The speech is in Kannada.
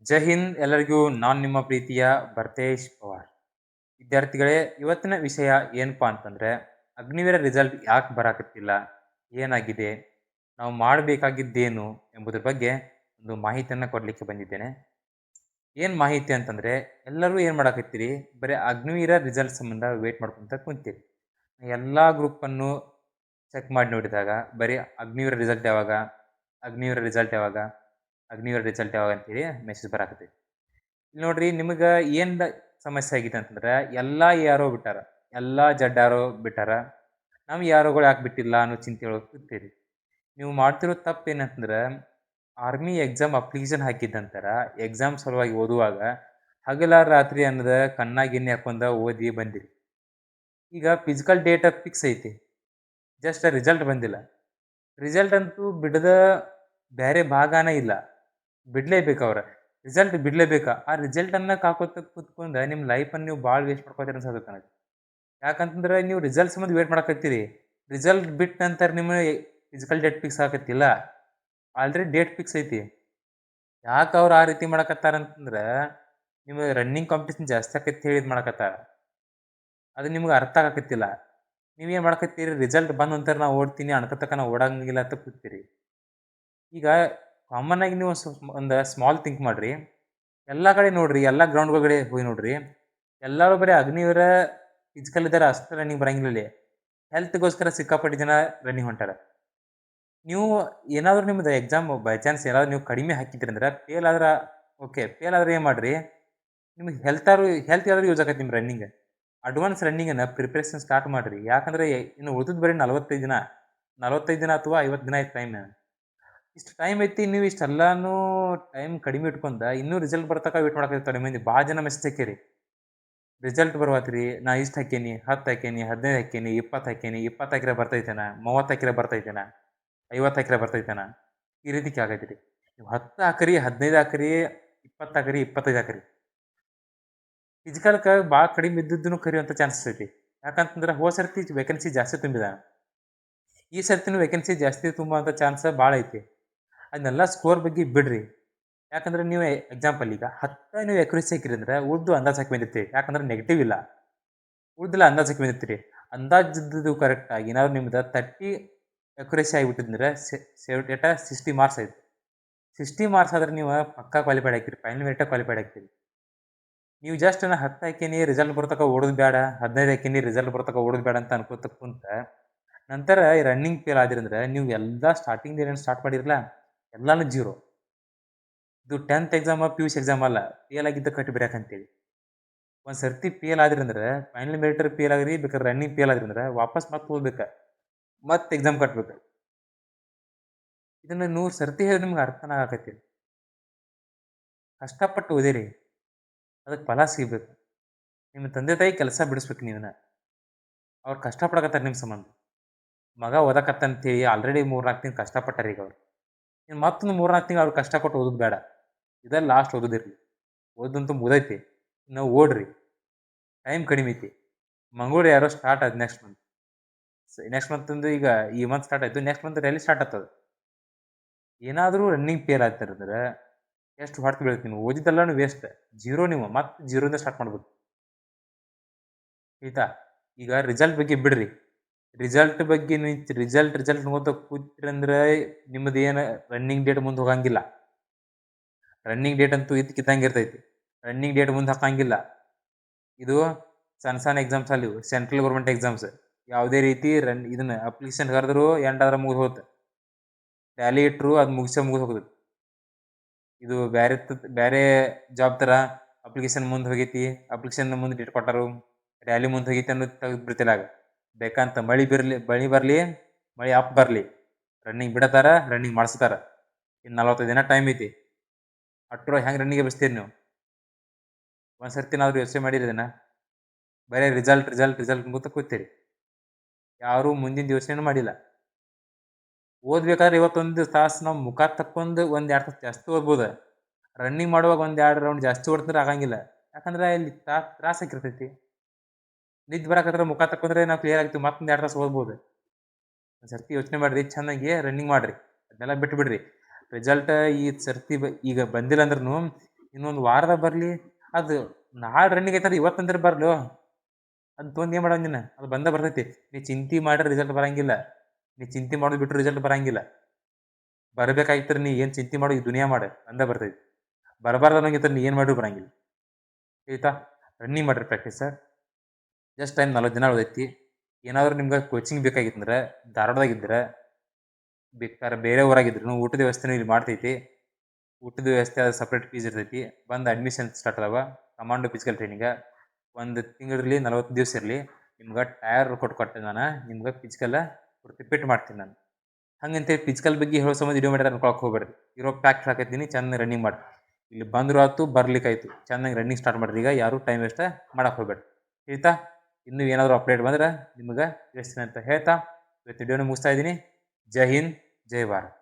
ಜೈ ಹಿಂದ್ ಎಲ್ಲರಿಗೂ ನಾನು ನಿಮ್ಮ ಪ್ರೀತಿಯ ಭರ್ತೇಶ್ ಪವಾರ್. ವಿದ್ಯಾರ್ಥಿಗಳೇ, ಇವತ್ತಿನ ವಿಷಯ ಏನಪ್ಪಾ ಅಂತಂದ್ರೆ ಅಗ್ನಿವೀರ ರಿಸಲ್ಟ್ ಯಾಕೆ ಬರಾಕತ್ತಿಲ್ಲ, ಏನಾಗಿದೆ, ನಾವು ಮಾಡಬೇಕಾಗಿದ್ದೇನು ಎಂಬುದ್ರ ಬಗ್ಗೆ ಒಂದು ಮಾಹಿತಿಯನ್ನ ಕೊಡ್ಲಿಕ್ಕೆ ಬಂದಿದ್ದೇನೆ. ಏನ್ ಮಾಹಿತಿ ಅಂತಂದ್ರೆ, ಎಲ್ಲರೂ ಏನ್ ಮಾಡಾಕತ್ತೀರಿ, ಬರೀ ಅಗ್ನಿವೀರ ರಿಸಲ್ಟ್ ಸಂಬಂಧ ವೇಟ್ ಮಾಡ್ಕೊಂತ ಕುಂತೀರಿ. ಎಲ್ಲಾ ಗ್ರೂಪ್ ಅನ್ನು ಚೆಕ್ ಮಾಡಿ ನೋಡಿದಾಗ ಬರೀ ಅಗ್ನಿವೀರ ರಿಸಲ್ಟ್ ಯಾವಾಗ, ಅಗ್ನಿವೀರ ರಿಸಲ್ಟ್ ಯಾವಾಗ, ಅಗ್ನಿವೀರ ರಿಸಲ್ಟ್ ಯಾವಾಗ ಅಂತೇಳಿ ಮೆಸೇಜ್ ಬರಾಕತ್ತೈತಿ. ಇಲ್ಲಿ ನೋಡ್ರಿ, ನಿಮಗ ಏನ್ ಸಮಸ್ಯೆ ಆಗೈತೆ ಅಂತಂದ್ರೆ ಎಲ್ಲಾ ಯಾರೋ ಬಿಟ್ಟಾರ, ಎಲ್ಲಾ ಜಡ್ಡಾರೋ ಬಿಟ್ಟಾರ, ನಮ್ ಯಾರೋಗಳು ಯಾಕೆ ಬಿಟ್ಟಿಲ್ಲ ಅನ್ನೋ ಚಿಂತೆ ಒಳಗೆ ಕೂತೀರಿ. ನೀವು ಮಾಡ್ತಿರೋ ತಪ್ಪು ಏನಂತಂದ್ರ, ಆರ್ಮಿ ಎಕ್ಸಾಮ್ ಅಪ್ಲಿಕೇಶನ್ ಹಾಕಿದ್ದಂತರ ಎಕ್ಸಾಮ್ ಸಲುವಾಗಿ ಓದುವಾಗ ಹಗಲ ರಾತ್ರಿ ಅನ್ನದ ಕಣ್ಣಾಗ ಎಣ್ಣೆ ಹಾಕೊಂಡ ಓದಿ ಬಂದಿರಿ. ಈಗ ಫಿಸಿಕಲ್ ಡೇಟ್ ಫಿಕ್ಸ್ ಐತಿ, ಜಸ್ಟ್ ರಿಸಲ್ಟ್ ಬಂದಿಲ್ಲ. ರಿಸಲ್ಟ್ ಅಂತೂ ಬಿಡದ ಬೇರೆ ಭಾಗನೇ ಇಲ್ಲ, ಬಿಡ್ಲೇಬೇಕು ಅವ್ರ ರಿಸಲ್ಟ್ ಬಿಡ್ಲೇಬೇಕಾ. ಆ ರಿಸಲ್ಟ್ ಅನ್ನ ಕಾಕೋತ ಕುತ್ಕೊಂಡ ನಿಮ್ ಲೈಫ್ ಅನ್ನ ನೀವು ಭಾಳ ವೇಸ್ಟ್ ಮಾಡ್ಕೋತೀರಿ ಅನ್ಸತ್ತೆ ನನಗೆ. ಯಾಕಂತಂದ್ರೆ ನೀವು ರಿಸಲ್ಟ್ ಸಂಬಂಧ ವೇಟ್ ಮಾಡಕತ್ತೀರಿ, ರಿಸಲ್ಟ್ ಬಿಟ್ಟ ನಂತರ ನಿಮ್ಮ ಫಿಸಿಕಲ್ ಡೇಟ್ ಫಿಕ್ಸ್ ಆಗತ್ತಿಲ್ಲ, ಆಲ್ರೆಡಿ ಡೇಟ್ ಫಿಕ್ಸ್ ಐತಿ. ಯಾಕೆ ಅವ್ರು ಆ ರೀತಿ ಮಾಡಕತ್ತಾರ ಅಂತಂದ್ರೆ ನಿಮಗೆ ರನ್ನಿಂಗ್ ಕಾಂಪಿಟೇಷನ್ ಜಾಸ್ತಿ ಆಕೈತಿ ಹೇಳಿ ಇದು ಮಾಡಕತ್ತಾರ. ಅದು ನಿಮ್ಗೆ ಅರ್ಥ ಆಗಕತ್ತಿಲ್ಲ. ನೀವೇನ್ ಮಾಡಕತ್ತೀರಿ, ರಿಸಲ್ಟ್ ಬಂದ ನಂತರ ನಾ ಓಡ್ತೀನಿ ಅನ್ಕತಕ್ಕ ನಾ ಓಡಂಗಿಲ್ಲ ಅಂತ ಕೂತೀರಿ. ಈಗ ಕಾಮನ್ ಆಗಿ ನೀವು ಒಂದು ಸ್ಮಾಲ್ ಥಿಂಕ್ ಮಾಡ್ರಿ. ಎಲ್ಲಾ ಕಡೆ ನೋಡ್ರಿ, ಎಲ್ಲಾ ಗ್ರೌಂಡ್ಗಳ ಹೋಗಿ ನೋಡ್ರಿ, ಎಲ್ಲರೂ ಬರೀ ಅಗ್ನಿವೀರ ಫಿಸಿಕಲ್ ಇದ್ದಾರೆ ಅಷ್ಟೇ ರನ್ನಿಂಗ್ ಬರಂಗಿಲ್ಲ ಇಲ್ಲಿ. ಹೆಲ್ತ್ಗೋಸ್ಕರ ಸಿಕ್ಕಾಪಟ್ಟೆ ಜನ ರನ್ನಿಂಗ್ ಹೊಂಟಾರ. ನೀವು ಏನಾದ್ರು ನಿಮ್ದು ಎಕ್ಸಾಮ್ ಬೈ ಚಾನ್ಸ್ ಏನಾದ್ರು ನೀವು ಕಡಿಮೆ ಹಾಕಿದ್ರಿ ಅಂದ್ರೆ ಫೇಲ್ ಆದ್ರ ಓಕೆ, ಫೇಲ್ ಆದ್ರೆ ಏನ್ ಮಾಡ್ರಿ, ನಿಮ್ಗೆ ಹೆಲ್ತ್ ಯಾವ್ದಾದ್ರು ಯೂಸ್ ಆಗತ್ತೆ. ನಿಮ್ ರನ್ನಿಂಗ್ ಅಡ್ವಾನ್ಸ್ ರನ್ನಿಂಗ್ ಅನ್ನ ಪ್ರಿಪರೇಷನ್ ಸ್ಟಾರ್ಟ್ ಮಾಡ್ರಿ. ಯಾಕಂದ್ರೆ ಇನ್ನು ಉಳಿದ್ ಬರೀ 45 ದಿನ ಅಥವಾ 50 ದಿನ ಐತಿ ಟೈಮ್. ಇಷ್ಟು ಟೈಮ್ ಐತಿ, ನೀವು ಇಷ್ಟೆಲ್ಲಾನು ಟೈಮ್ ಕಡಿಮೆ ಇಟ್ಕೊಂಡ ಇನ್ನೂ ರಿಸಲ್ಟ್ ಬರ್ತಕ ವೇಟ್ ಮಾಡಕತ್ತಾರೆ ಮಂದಿ. ಭಾಳ ಜನ ಮೆಸೇಜ್ ಹಾಕೇರಿ, ರಿಸಲ್ಟ್ ಬರ್ವಾತ್ರಿ, ನಾ ಇಷ್ಟು ಹಾಕೇನಿ, 10 ಹಾಕೇನಿ, 15 ಹಾಕೇನಿ, 20 ಹಾಕೇನಿ, 20 ಹಾಕಿರ ಬರ್ತೈತೇನ, 30 ಹಾಕಿರ ಬರ್ತೈತೇನ, 50 ಹಾಕಿರ ಬರ್ತೈತೇನ, ಈ ರೀತಿ ಕೇಳಾಕತ್ತೀರಿ. ನೀವು 10 ಹಾಕ್ರಿ, 15 ಹಾಕ್ರಿ, 20 ಹಾಕ್ರಿ, 25 ಹಾಕ್ರಿ, ಫಿಸಿಕಲ್ಕ ಭಾಳ ಕಡಿಮೆ ಇದ್ದಿದ್ದನ್ನು ಕರಿಯುವಂಥ ಚಾನ್ಸಸ್ ಐತಿ. ಯಾಕಂತಂದ್ರೆ ಹೋದ ಸರ್ತಿ ವೇಕೆನ್ಸಿ ಜಾಸ್ತಿ ತುಂಬಿದ, ಈ ಸರ್ತಿನೂ ವೇಕೆನ್ಸಿ ಜಾಸ್ತಿ ತುಂಬುವಂಥ ಚಾನ್ಸ್ ಭಾಳ ಐತಿ. ಅದನ್ನೆಲ್ಲ ಸ್ಕೋರ್ ಬಗ್ಗೆ ಬಿಡ್ರಿ. ಯಾಕಂದ್ರೆ ನೀವು ಎಕ್ಸಾಂಪಲ್ ಈಗ 10 ನೀವು ಎಕ್ಯುರೇಸಿ ಹಾಕಿರಿ ಅಂದ್ರೆ ಉಳ್ದು ಅಂದಾಜ್ ಹಾಕಿ ಬಂದಿರ್ತೀರಿ. ಯಾಕಂದ್ರೆ ನೆಗೆಟಿವ್ ಇಲ್ಲ, ಉಳ್ದೆಲ್ಲ ಅಂದಾಜ್ ಹಾಕಿ ಬಂದಿರ್ತೀರಿ. ಅಂದಾಜಿದ್ದು ಕರೆಕ್ಟ್ ಆಗಿ ಏನಾದ್ರು ನಿಮ್ದು 30 ಎಕ್ಯುರೇಸಿ ಆಗಿಬಿಟ್ಟಿದ್ರೆ 60 ಮಾರ್ಕ್ಸ್ ಐತಿ. 60 ಮಾರ್ಕ್ಸ್ ಆದ್ರೆ ನೀವು ಪಕ್ಕಾ ಕ್ವಾಲಿಫೈಡ್ ಆಗ್ತೀರಿ, ಫೈನಲ್ ಮೆರಿಟ್ ಕ್ವಾಲಿಫೈಡ್ ಆಗ್ತೀರಿ. ನೀವು ಜಸ್ಟ್ 10 ಹಾಕೇನಿ ರಿಸಲ್ಟ್ ಬರ್ತಕ ಓಡೋದು ಬೇಡ, 15 ಹಾಕೇನಿ ರಿಸಲ್ಟ್ ಬರ್ತಕ ಓಡೋದು ಬೇಡ ಅಂತ ಅನ್ಕೋತ ಕುಂತ ನಂತರ ರನ್ನಿಂಗ್ ಫೇಲ್ ಆದ್ರಿ ಅಂದ್ರೆ ನೀವು ಎಲ್ಲ ಸ್ಟಾರ್ಟಿಂಗ್ ಏನೇನು ಸ್ಟಾರ್ಟ್ ಮಾಡಿರಲ್ಲ ಎಲ್ಲಾನು ಜೀರೋ. ಇದು 10th ಎಕ್ಸಾಮ್ PUC ಎಕ್ಸಾಮ್ ಅಲ್ಲ, ಫೇಲ್ ಆಗಿದ್ದ ಕಟ್ಟಿ ಬರೆಯಕಂತೇಳಿ. ಒಂದ್ ಸರ್ತಿ ಫೇಲ್ ಆದ್ರಿ ಅಂದ್ರೆ ಫೈನಲ್ ಮೆರಿಟ್ ಫೇಲ್ ಆಗ್ರಿ, ಬೇಕಾದ್ರೆ ರನ್ನಿಂಗ್ ಫೇಲ್ ಆದ್ರಿ ಅಂದ್ರೆ ವಾಪಸ್ ಮತ್ತೆ ಹೋಗ್ಬೇಕ, ಮತ್ತೆ ಎಕ್ಸಾಮ್ ಕಟ್ಬೇಕು. ಇದನ್ನ 100 ಸರ್ತಿ ಹೇಳಿ ನಿಮ್ಗೆ ಅರ್ಥನ ಆಗಕತ್ತಿಲ್ಲ. ಕಷ್ಟಪಟ್ಟು ಓದಿರಿ, ಅದಕ್ಕೆ ಫಲ ಸಿಗ್ಬೇಕು. ನಿಮ್ಮ ತಂದೆ ತಾಯಿ ಕೆಲಸ ಬಿಡಿಸ್ಬೇಕು ನೀವನ್ನ. ಅವ್ರು ಕಷ್ಟಪಡಕತ್ತಾರ ನಿಮ್ಮ ಸಂಬಂಧ. ಮಗ ಓದಕತ್ತಂತೇಳಿ ಆಲ್ರೆಡಿ 3-4 ತಿಂಗಳು ಕಷ್ಟಪಟ್ಟಾರ ಈಗ ಅವ್ರು. ಇನ್ನು ಮತ್ತೊಂದು 3-4 ತಿಂಗಳು ಅವ್ರು ಕಷ್ಟಪಟ್ಟು ಓದೋದು ಬೇಡ, ಇದೇ ಲಾಸ್ಟ್ ಓದೋದಿರ್ಲಿ. ಓದಂತೂ ಮುದೈತಿ, ಇನ್ನು ಓಡ್ರಿ, ಟೈಮ್ ಕಡಿಮೆ ಐತಿ. ಮಂಗಳೂರು ಯಾರೋ ಸ್ಟಾರ್ಟ್ ಆದ್ ನೆಕ್ಸ್ಟ್ ಮಂತ್ ಅಂದ್ರೆ ಈಗ ಈ ಮಂತ್ ಸ್ಟಾರ್ಟ್ ಆಯ್ತು, ನೆಕ್ಸ್ಟ್ ಮಂತ್ ರ್ಯಾಲಿ ಸ್ಟಾರ್ಟ್ ಆಗ್ತದ. ಏನಾದರೂ ರನ್ನಿಂಗ್ ಫೇಲ್ ಆಗ್ತಾರಂದ್ರೆ ಎಷ್ಟು ಹೊರತು ಬೀಳ್ತೀನಿ, ಓದಿದ್ದೆಲ್ಲಾನು ವೇಸ್ಟ್, ಜೀರೋ. ನೀವು ಮತ್ತೆ ಜೀರೋದಿಂದ ಸ್ಟಾರ್ಟ್ ಮಾಡ್ಬೇಕು ಆಯ್ತಾ. ಈಗ ರಿಸಲ್ಟ್ ಬಗ್ಗೆ ಬಿಡ್ರಿ, ರಿಸಲ್ಟ್ ಬಗ್ಗೆ ರಿಸಲ್ಟ್ ನೋಡ್ತಾ ಕೂತ್ರಂದ್ರೆ ನಿಮ್ಮದು ಏನು ರನ್ನಿಂಗ್ ಡೇಟ್ ಮುಂದೆ ಹೋಗಂಗಿಲ್ಲ. ರನ್ನಿಂಗ್ ಡೇಟ್ ಅಂತೂ ಇದ್ಕಿದ್ದಂಗೆ ಇರ್ತೈತಿ, ರನ್ನಿಂಗ್ ಡೇಟ್ ಮುಂದೆ ಹಾಕಂಗಿಲ್ಲ. ಇದು ಸಣ್ಣ ಎಕ್ಸಾಮ್ಸ್ ಅಲ್ಲಿ ಸೆಂಟ್ರಲ್ ಗೌರ್ಮೆಂಟ್ ಎಕ್ಸಾಮ್ಸ್. ಯಾವುದೇ ರೀತಿ ಇದನ್ನ ಅಪ್ಲಿಕೇಶನ್ ಕರೆದ್ರು ಎಂಟಾದ್ರೆ ಮುಗಿದು ಹೋಗುತ್ತೆ, ಟ್ಯಾಲಿ ಇಟ್ಟರು ಅದು ಮುಗಿದು ಹೋಗುದು. ಇದು ಬೇರೆ ಜಾಬ್ ತರ ಅಪ್ಲಿಕೇಶನ್ ಮುಂದೆ ಹೋಗೈತಿ, ಅಪ್ಲಿಕೇಶನ್ ಮುಂದೆ ಡೇಟ್ ಕೊಟ್ಟಾರು, ರ್ಯಾಲಿ ಮುಂದೆ ಹೋಗೈತಿ ಅನ್ನೋದು ತೆಗೆದು ಬಿಡ್ತಿಲ್ಲ. ಬೇಕಂತ ಮಳಿ ಬರ್ಲಿ ಮಳಿ ಅಪ್ ಬರ್ಲಿ ರನ್ನಿಂಗ್ ಬಿಡತಾರ, ರನ್ನಿಂಗ್ ಮಾಡಿಸ್ತಾರ. ಇನ್ನು 45 ದಿನ ಟೈಮ್ ಐತಿ, ಅಟ್ರೋ ಹೆಂಗೆ ರನ್ನಿಂಗ್ ಎಬ್ಬಿಸ್ತೀರಿ ನೀವು? ಒಂದ್ಸರ್ತಿ ನಾದ್ರು ಯೋಚನೆ ಮಾಡಿರಿ ಇದನ್ನ. ಬರೀ ರಿಸಲ್ಟ್ ಅಂತ ಕೂತೀರಿ, ಯಾರು ಮುಂದಿನ ಯೋಚನೆ ಮಾಡಿಲ್ಲ. ಓದ್ಬೇಕಾದ್ರೆ ಇವತ್ತೊಂದು ತಾಸು ನಾವು ಮುಖ ತಕ್ಕೊಂಡು 1-2 ತಾಸು ಜಾಸ್ತಿ ಓದ್ಬೋದು. ರನ್ನಿಂಗ್ ಮಾಡುವಾಗ 1-2 ರೌಂಡ್ ಜಾಸ್ತಿ ಓಡಿದ್ರೆ ಆಗಂಗಿಲ್ಲ, ಯಾಕಂದ್ರೆ ಇಲ್ಲಿ ತ್ರಾಸ ಆಗಿರ್ತೈತಿ. ನಿದ್ದೆ ಬರಕತ್ರ ಮುಖ ತಕ್ಕೊಂಡ್ರೆ ನಾವು ಕ್ಲಿಯರ್ ಆಗ್ತೀವಿ, ಮತ್ತೊಂದು 2 ತಾಸು ಓದ್ಬೋದು. ಒಂದ್ಸರ್ತಿ ಯೋಚನೆ ಮಾಡ್ರಿ, ಚೆನ್ನಾಗಿ ರನ್ನಿಂಗ್ ಮಾಡ್ರಿ, ಅದನ್ನೆಲ್ಲ ಬಿಟ್ಟು ಬಿಡ್ರಿ. ರಿಸಲ್ಟ್ ಈ ಸರ್ತಿ ಈಗ ಬಂದಿಲ್ಲ ಅಂದ್ರೂ ಇನ್ನೊಂದು ವಾರದಾಗ ಬರಲಿ, ಅದು ನಾಳೆ ರನ್ನಿಂಗ್ ಐತಂದ್ರೆ ಇವತ್ತಂದ್ರೆ ಬರ್ಲೋ, ಅದು ತೊಗೊಂಡು ಏನು ಮಾಡೋದು ನೀನು? ಅದು ಬಂದೇ ಬರ್ತೈತಿ. ನೀ ಚಿಂತೆ ಮಾಡ್ರೆ ರಿಸಲ್ಟ್ ಬರಂಗಿಲ್ಲ. ನೀ ಚಿಂತೆ ಮಾಡೋದು ಬಿಟ್ಟರೆ ರಿಸಲ್ಟ್ ಬರಂಗಿಲ್ಲ. ಬರಬೇಕಾಗಿತ್ತರ ನೀ ಏನು ಚಿಂತೆ ಮಾಡು, ಈ ದುನಿಯಾ ಮಾಡು, ಬಂದೇ ಬರ್ತೈತಿ. ಬರಬಾರ್ದು ಅನ್ನೋಂಗಿದ್ರೆ ನೀ ಏನು ಮಾಡಿದ್ರು ಬರಂಗಿಲ್ಲ. ಆಯ್ತಾ? ರನ್ನಿಂಗ್ ಮಾಡ್ರಿ ಪ್ರಾಕ್ಟೀಸ. ಜಸ್ಟ್ ಟೈಮ್ 40 ದಿನ ಉಳಿದೈತಿ. ಏನಾದರೂ ನಿಮ್ಗೆ ಕೋಚಿಂಗ್ ಬೇಕಾಗಿತ್ತಂದ್ರೆ ಧಾರವಾಡದಾಗಿದ್ರೆ, ಬೇಕಾದ್ರೆ ಬೇರೆ ಊರಾಗಿದ್ರು ಊಟದ ವ್ಯವಸ್ಥೆನೂ ಇಲ್ಲಿ ಮಾಡ್ತೈತಿ. ಊಟದ ವ್ಯವಸ್ಥೆ ಅದು ಸಪ್ರೇಟ್ ಫೀಸ್ ಇರ್ತೈತಿ. ಬಂದು ಅಡ್ಮಿಷನ್ ಸ್ಟಾರ್ಟ್ ಅದಾವ. ಕಮಾಂಡೋ ಫಿಸಿಕಲ್ ಟ್ರೈನಿಂಗ 1 ತಿಂಗಳಿರಲಿ 40 ದಿವಸ ಇರಲಿ, ನಿಮ್ಗೆ ಟೈರ್ ಕೊಟ್ಟು ನಾನು ನಿಮ್ಗೆ ಫಿಸಿಕಲ್ ರಿಪೀಟ್ ಮಾಡ್ತೀನಿ ನಾನು. ಹಂಗಂತೇಳಿ ಫಿಸಿಕಲ್ ಬಗ್ಗೆ ಹೇಳೋ ಸಂಬಂಧ ವಿಡಿಯೋ ಮಾಡಿದ್ರೆ ಅನ್ಕೊಳಕ್ಕೆ ಹೋಗ್ಬೇಡ್ರಿ. ಇರೋ ಪ್ಯಾಕ್ಟ್ ಹಾಕತ್ತೀನಿ, ಚೆಂದ ರನ್ನಿಂಗ್ ಮಾಡಿ. ಇಲ್ಲಿ ಬಂದರೂ ಆಯ್ತು, ಬರ್ಲಿಕ್ಕಾಯ್ತು, ಚೆನ್ನಾಗಿ ರನ್ನಿಂಗ್ ಸ್ಟಾರ್ಟ್ ಮಾಡಿರಿ. ಈಗ ಯಾರು ಟೈಮ್ ವೇಸ್ಟ್ ಮಾಡಕ್ಕೆ ಹೋಗ್ಬೇಡ್ರಿ. ಆಯ್ತಾ? ಇನ್ನೂ ಏನಾದರೂ ಅಪ್ಡೇಟ್ ಬಂದ್ರೆ ನಿಮ್ಗೆ ತಿಳಿಸ್ತೀನಿ ಅಂತ ಹೇಳ್ತಾ ಇವತ್ತು ವಿಡಿಯೋನ ಮುಗಿಸ್ತಾ ಇದ್ದೀನಿ. ಜೈ ಹಿಂದ್, ಜೈ ಭಾರತ್.